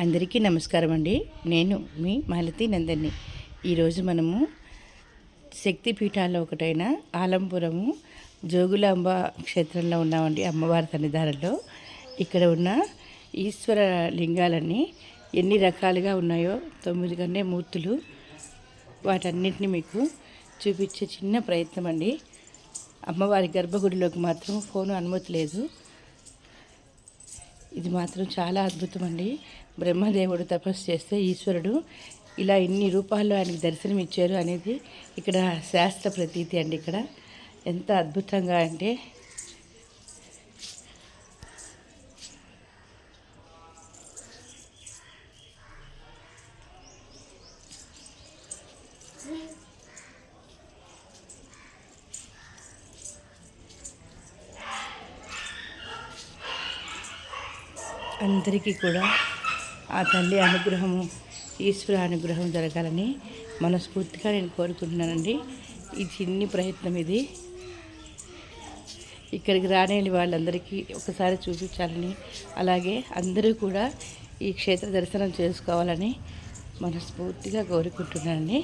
అందరికీ నమస్కారం అండి. నేను మీ మాలతి నందన్ని. ఈరోజు మనము శక్తిపీఠాల్లో ఒకటైన ఆలంపురము జోగులాంబ క్షేత్రంలో ఉన్నామండి. అమ్మవారి సన్నిధానంలో ఇక్కడ ఉన్న ఈశ్వర లింగాలన్నీ ఎన్ని రకాలుగా ఉన్నాయో 9 కన్నే మూర్తులు, వాటన్నిటిని మీకు చూపించే చిన్న ప్రయత్నం అండి. అమ్మవారి గర్భగుడిలోకి మాత్రం ఫోను అనుమతి లేదు. ఇది మాత్రం చాలా అద్భుతం అండి. బ్రహ్మదేవుడు తపస్సు చేస్తే ఈశ్వరుడు ఇలా ఇన్ని రూపాల్లో ఆయనకు దర్శనం ఇచ్చారు అనేది ఇక్కడ శాస్త్ర ప్రతీతి అండి. ఇక్కడ ఎంత అద్భుతంగా అంటే అందరికీ కూడా ఆ తల్లి అనుగ్రహము, ఈశ్వర అనుగ్రహం జరగాలని మనస్ఫూర్తిగా నేను కోరుకుంటున్నానండి. ఈ చిన్ని ప్రయత్నం ఇది ఇక్కడికి రానేని వాళ్ళందరికీ ఒకసారి చూపించాలని, అలాగే అందరూ కూడా ఈ క్షేత్ర దర్శనం చేసుకోవాలని మనస్ఫూర్తిగా కోరుకుంటున్నానండి.